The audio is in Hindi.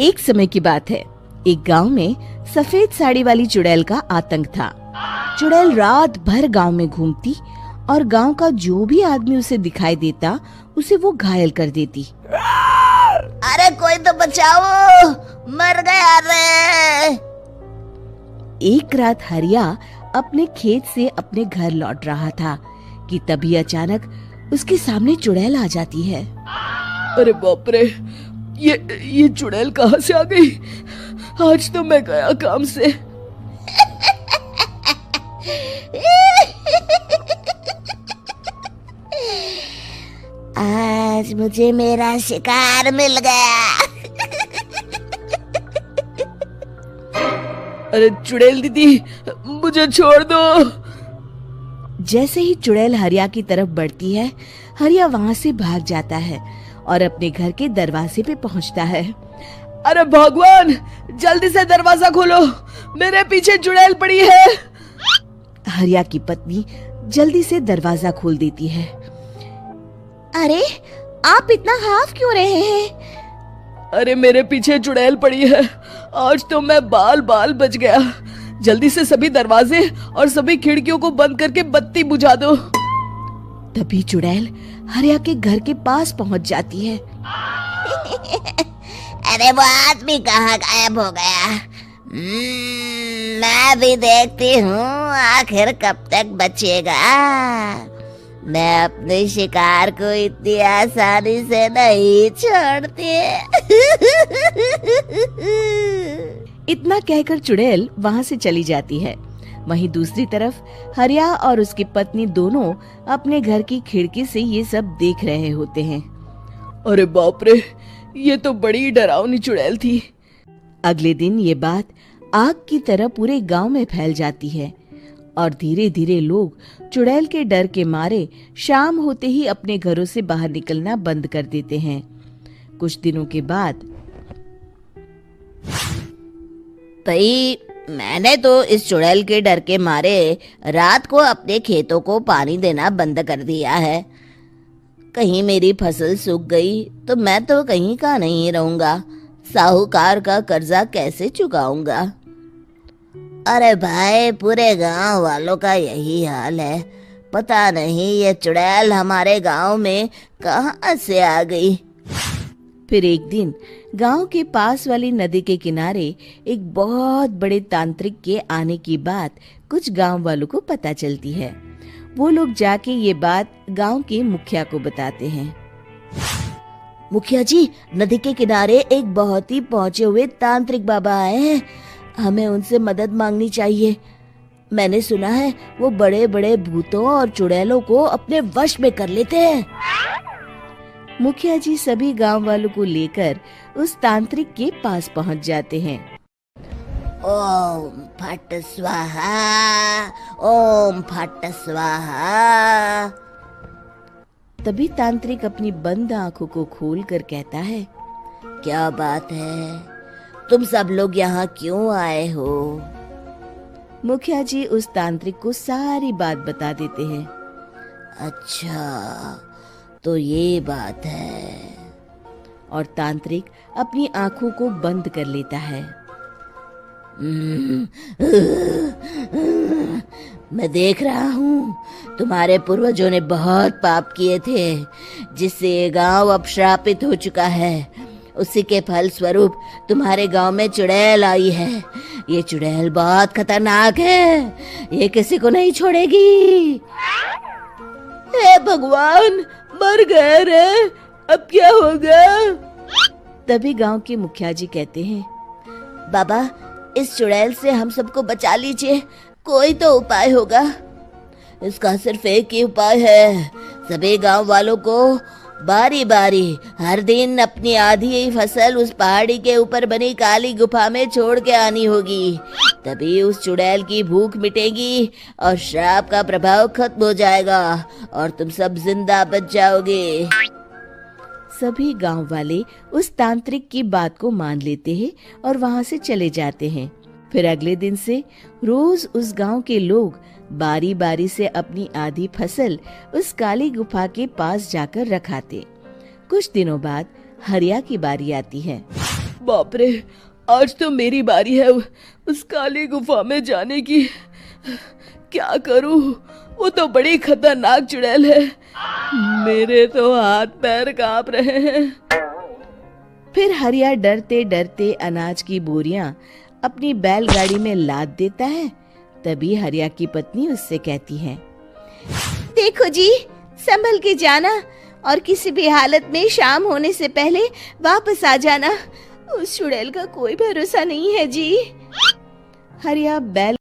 एक समय की बात है। एक गांव में सफेद साड़ी वाली चुड़ैल का आतंक था। चुड़ैल रात भर गांव में घूमती और गांव का जो भी आदमी उसे दिखाई देता उसे वो घायल कर देती। अरे कोई तो बचाओ, मर गया रे। एक रात हरिया अपने खेत से अपने घर लौट रहा था कि तभी अचानक उसके सामने चुड़ैल आ जाती है। अरे बाप रे, ये चुड़ैल कहाँ से आ गई? आज तो मैं गया काम से। आज मुझे मेरा शिकार मिल गया। अरे चुड़ैल दीदी, मुझे छोड़ दो। जैसे ही चुड़ैल हरिया की तरफ बढ़ती है, हरिया वहाँ से भाग जाता है और अपने घर के दरवाजे पे पहुँचता है। अरे भगवान, जल्दी से दरवाजा खोलो, मेरे पीछे चुड़ैल पड़ी है। हरिया की पत्नी जल्दी से दरवाजा खोल देती है। अरे आप इतना हाफ क्यों रहे हैं? अरे मेरे पीछे चुड़ैल पड़ी है, आज तो मैं बाल बाल बच गया। जल्दी से सभी दरवाजे और सभी खिड़कियों को बंद करके बत्ती बुझा दो। तभी चुड़ैल हरिया के घर के पास पहुंच जाती है। अरे वो आदमी कहाँ गायब हो गया? मैं भी देखती हूँ आखिर कब तक बचेगा। मैं अपने शिकार को इतनी आसानी से नहीं छोड़ती। इतना कहकर चुड़ैल वहाँ से चली जाती है। वहीं दूसरी तरफ हरिया और उसकी पत्नी दोनों अपने घर की खिड़की से ये सब देख रहे होते हैं। अरे बाप रे, ये तो बड़ी डरावनी चुड़ैल थी। अगले दिन ये बात आग की तरह पूरे गांव में फैल जाती है और धीरे धीरे लोग चुड़ैल के डर के मारे शाम होते ही अपने घरों से बाहर निकलना बंद कर देते हैं। कुछ दिनों के बाद भाई, मैंने तो इस चुड़ैल के डर के मारे रात को अपने खेतों को पानी देना बंद कर दिया है। कहीं मेरी फसल सूख गई तो मैं तो कहीं का नहीं रहूंगा। साहूकार का कर्जा कैसे चुकाऊंगा? अरे भाई, पूरे गांव वालों का यही हाल है। पता नहीं ये चुड़ैल हमारे गांव में कहां से आ गई। फिर एक दिन गांव के पास वाली नदी के किनारे एक बहुत बड़े तांत्रिक के आने की बात कुछ गांव वालों को पता चलती है। वो लोग जाके ये बात गांव के मुखिया को बताते हैं। मुखिया जी, नदी के किनारे एक बहुत ही पहुंचे हुए तांत्रिक बाबा आए हैं। हमें उनसे मदद मांगनी चाहिए। मैंने सुना है वो बड़े बड़े भूतों और चुड़ैलों को अपने वश में कर लेते हैं। मुखिया जी सभी गांव वालों को लेकर उस तांत्रिक के पास पहुंच जाते हैं। ओम फट स्वाहा, ओम फट स्वाहा। तभी तांत्रिक अपनी बंद आंखों को खोलकर कहता है, क्या बात है? तुम सब लोग यहाँ क्यों आए हो? मुखिया जी उस तांत्रिक को सारी बात बता देते हैं। अच्छा, तो ये बात है। और तांत्रिक अपनी आंखों को बंद कर लेता है। मैं देख रहा हूँ तुम्हारे पूर्वजों ने बहुत पाप किए थे, जिससे ये गांव अब श्रापित हो चुका है। उसी के फल स्वरूप तुम्हारे गांव में चुड़ैल आई है। ये चुड़ैल बहुत खतरनाक है, ये किसी को नहीं छोड़ेगी। हे भगवान, मर गए रे, अब क्या होगा? तभी गांव के मुखिया जी कहते हैं, बाबा, इस चुड़ैल से हम सबको बचा लीजिए। कोई तो उपाय होगा। इसका सिर्फ एक ही उपाय है। सभी गांव वालों को बारी बारी हर दिन अपनी आधी फसल उस पहाड़ी के ऊपर बनी काली गुफा में छोड़ के आनी होगी। तभी उस चुड़ैल की भूख मिटेगी और श्राप का प्रभाव खत्म हो जाएगा और तुम सब जिंदा बच जाओगे। सभी गांव वाले उस तांत्रिक की बात को मान लेते हैं और वहां से चले जाते हैं। फिर अगले दिन से रोज उस गांव के लोग बारी बारी से अपनी आधी फसल उस काली गुफा के पास जाकर रखाते। कुछ दिनों बाद हरिया की बारी आती है। बाप रे, आज तो मेरी बारी है उस काली गुफा में जाने की। क्या करूं, वो तो बड़ी खतरनाक चुड़ैल है। मेरे तो हाथ पैर कांप रहे हैं। फिर हरिया डरते डरते अनाज की बोरियां अपनी बैलगाड़ी में लाद देता है। तभी हरिया की पत्नी उससे कहती है, देखो जी, संभल के जाना और किसी भी हालत में शाम होने से पहले वापस आ जाना। उस चुड़ैल का कोई भरोसा नहीं है जी। हरिया बैल